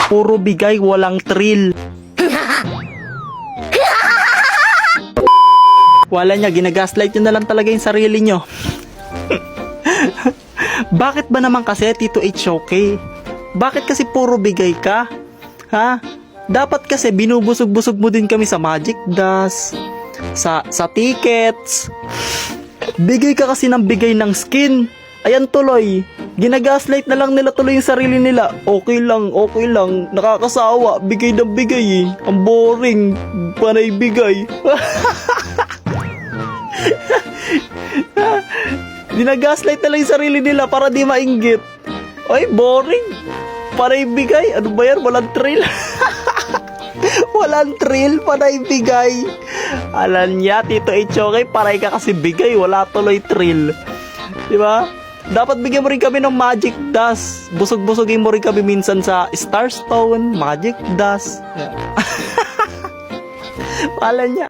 Puro bigay, walang thrill. Wala niya, ginagaslight nyo na lang talaga yung sarili nyo. Bakit ba naman kasi, Tito HOK? Bakit kasi puro bigay ka? Ha? Dapat kasi binubusog-busog mo din kami sa Magic Dust, sa tickets. Bigay ka kasi ng bigay ng skin. Ayan tuloy, ginagaslight na lang nila tuloy yung sarili nila. Okay lang, nakakasawa, bigay ng bigay eh. Ang boring, panay bigay. Ginagaslight na lang yung sarili nila para di mainggit. Ay, boring, panay bigay. Ano ba yan, walang thrill. Walang thrill, panay bigay. Alam niya, Tito HOK, paray ka kasi bigay, wala tuloy thrill. Diba? Dapat bigyan mo rin kami ng Magic Dust. Busog-busogin mo rin kami minsan sa Starstone, Magic Dust. Yeah. Alam niya.